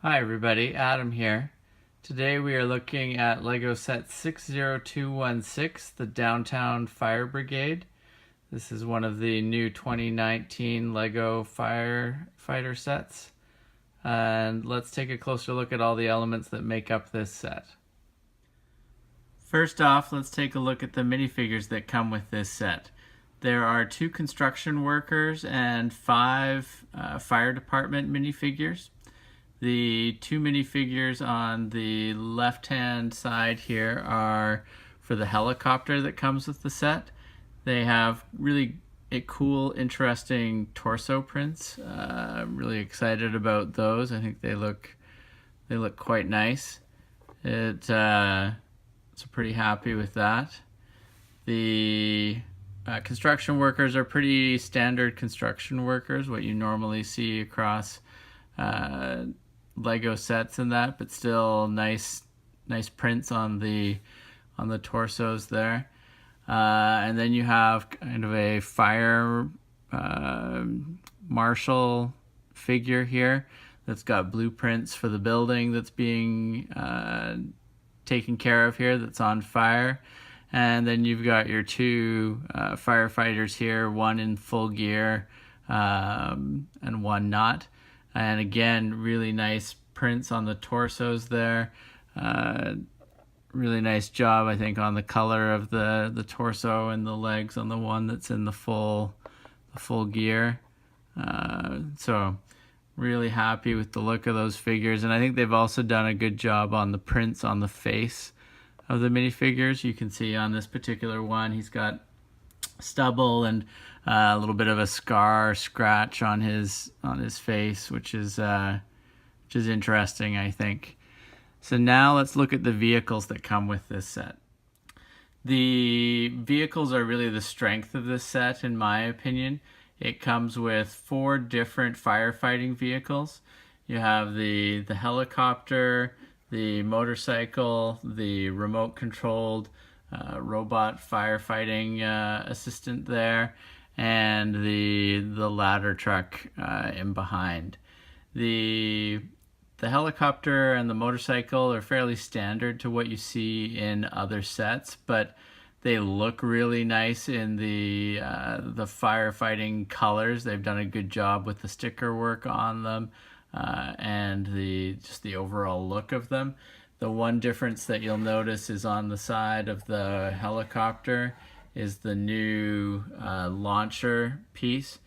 Hi everybody, Adam here. Today we are looking at LEGO set 60216, the Downtown Fire Brigade. This is one of the new 2019 LEGO firefighter sets. And let's take a closer look at all the elements that make up this set. First off, let's take a look at the minifigures that come with this set. There are 2 construction workers and 5 fire department minifigures. The 2 minifigures on the left-hand side here are for the helicopter that comes with the set. They have really cool, interesting torso prints. I'm really excited about those. I think they look quite nice. So pretty happy with that. The construction workers are pretty standard construction workers, what you normally see across LEGO sets and that, but still nice prints on the torsos there. And then you have kind of a fire marshal figure here that's got blueprints for the building that's being taken care of here, that's on fire. And then you've got your 2 firefighters here, one in full gear and one not. And again, really nice prints on the torsos there. Really nice job, I think, on the color of the torso and the legs on the one that's in the full gear. So really happy with the look of those figures. And I think they've also done a good job on the prints on the face of the minifigures. You can see on this particular one, he's got stubble and a little bit of a scratch on his face, which is interesting, I think. So now let's look at the vehicles that come with this set. The vehicles are really the strength of this set, in my opinion. It comes with 4 different firefighting vehicles. You have the helicopter, the motorcycle, the remote controlled robot firefighting assistant there, and the ladder truck in behind. The helicopter and the motorcycle are fairly standard to what you see in other sets, but they look really nice in the firefighting colors. They've done a good job with the sticker work on them and just the overall look of them. The one difference that you'll notice is on the side of the helicopter is the new launcher piece,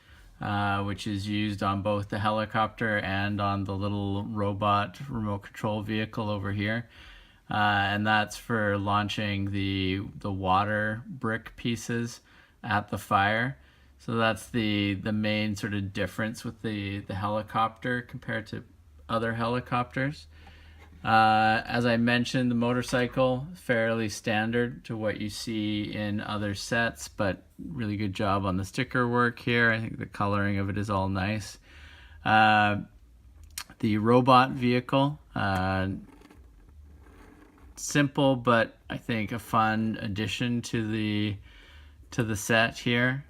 which is used on both the helicopter and on the little robot remote control vehicle over here. And that's for launching the water brick pieces at the fire. So that's the main sort of difference with the helicopter compared to other helicopters. As I mentioned, the motorcycle, fairly standard to what you see in other sets, but really good job on the sticker work here. I think the coloring of it is all nice. The robot vehicle, simple, but I think a fun addition to the set here.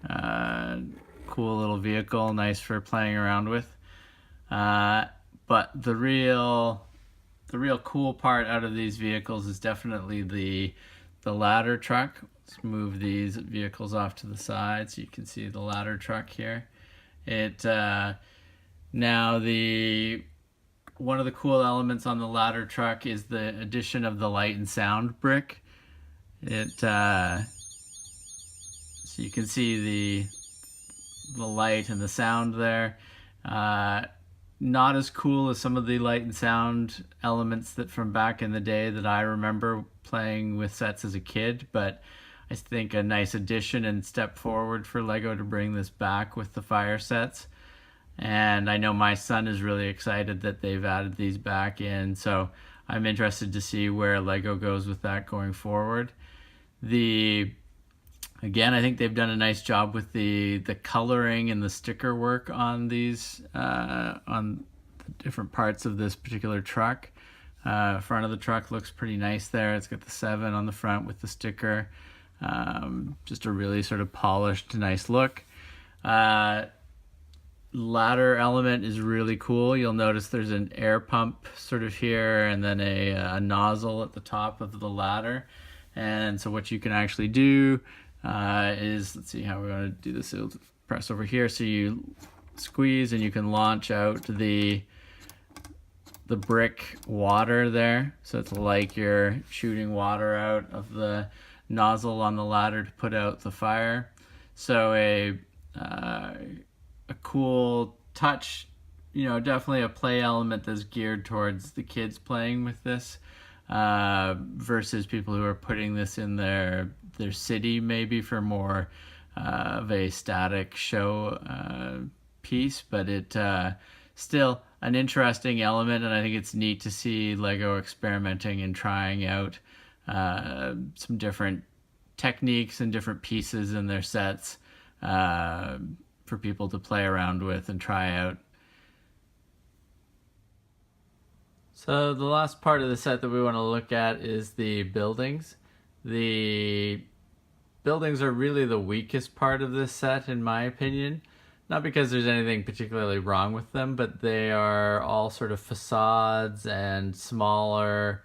Cool little vehicle, nice for playing around with. But the real cool part out of these vehicles is definitely the ladder truck. Let's move these vehicles off to the side so you can see the ladder truck here. Now one of the cool elements on the ladder truck is the addition of the light and sound brick. So you can see the light and the sound there. Not as cool as some of the light and sound elements that from back in the day that I remember playing with sets as a kid, but I think a nice addition and step forward for LEGO to bring this back with the fire sets. And I know my son is really excited that they've added these back in, so I'm interested to see where LEGO goes with that going forward. Again, I think they've done a nice job with the coloring and the sticker work on these, on the different parts of this particular truck. Front of the truck looks pretty nice there. It's got the 7 on the front with the sticker. Just a really sort of polished, nice look. ladder element is really cool. You'll notice there's an air pump sort of here, and then a nozzle at the top of the ladder. And so what you can actually do is, let's see how we're going to do this. It'll press over here, so you squeeze and you can launch out the brick water there. So it's like you're shooting water out of the nozzle on the ladder to put out the fire. So a cool touch, you know, definitely a play element that's geared towards the kids playing with this, versus people who are putting this in their city maybe for more of a static show piece. But it still an interesting element, and I think it's neat to see LEGO experimenting and trying out some different techniques and different pieces in their sets for people to play around with and try out. So the last part of the set that we want to look at is the buildings. The buildings are really the weakest part of this set, in my opinion. Not because there's anything particularly wrong with them, but they are all sort of facades and smaller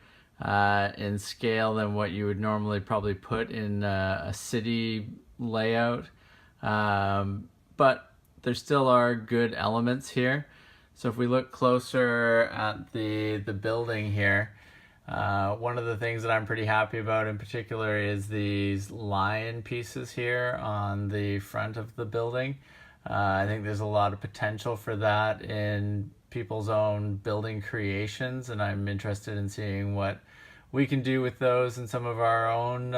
in scale than what you would normally probably put in a city layout. But there still are good elements here. So if we look closer at the building here, one of the things that I'm pretty happy about in particular is these lion pieces here on the front of the building. I think there's a lot of potential for that in people's own building creations, and I'm interested in seeing what we can do with those in some of our own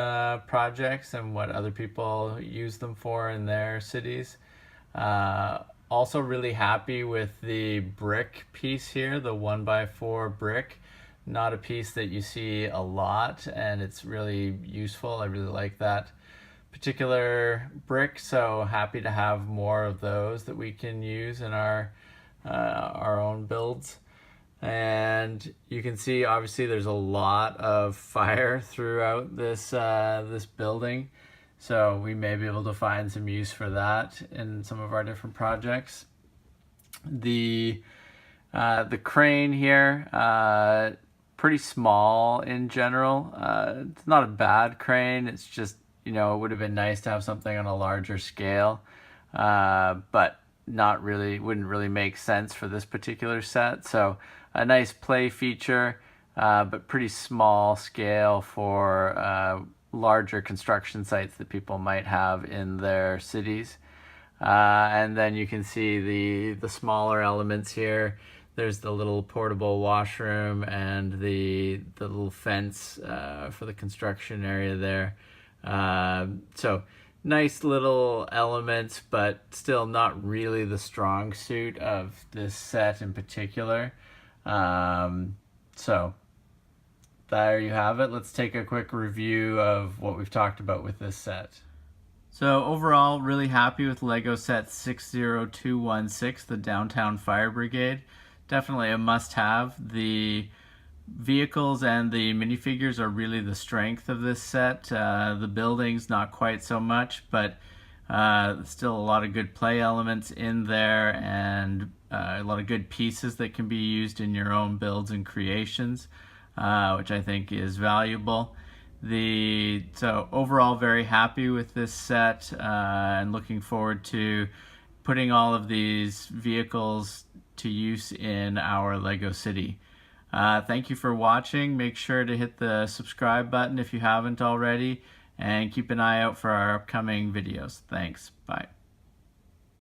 projects and what other people use them for in their cities. Also really happy with the brick piece here, the 1x4 brick. Not a piece that you see a lot, and it's really useful. I really like that particular brick, so happy to have more of those that we can use in our own builds. And you can see obviously there's a lot of fire throughout this this building, so we may be able to find some use for that in some of our different projects. The crane here, pretty small in general. It's not a bad crane, it's just, you know, it would have been nice to have something on a larger scale, but not really, wouldn't really make sense for this particular set. So a nice play feature, but pretty small scale for larger construction sites that people might have in their cities. And then you can see the smaller elements here. There's the little portable washroom and the little fence for the construction area there. So nice little elements, but still not really the strong suit of this set in particular. So there you have it. Let's take a quick review of what we've talked about with this set. So overall, really happy with LEGO set 60216, the Downtown Fire Brigade. Definitely a must-have. The vehicles and the minifigures are really the strength of this set. The buildings, not quite so much, but still a lot of good play elements in there, and a lot of good pieces that can be used in your own builds and creations, which I think is valuable. So overall, very happy with this set, and looking forward to putting all of these vehicles to use in our LEGO City. Thank you for watching. Make sure to hit the subscribe button if you haven't already, and keep an eye out for our upcoming videos. Thanks. Bye.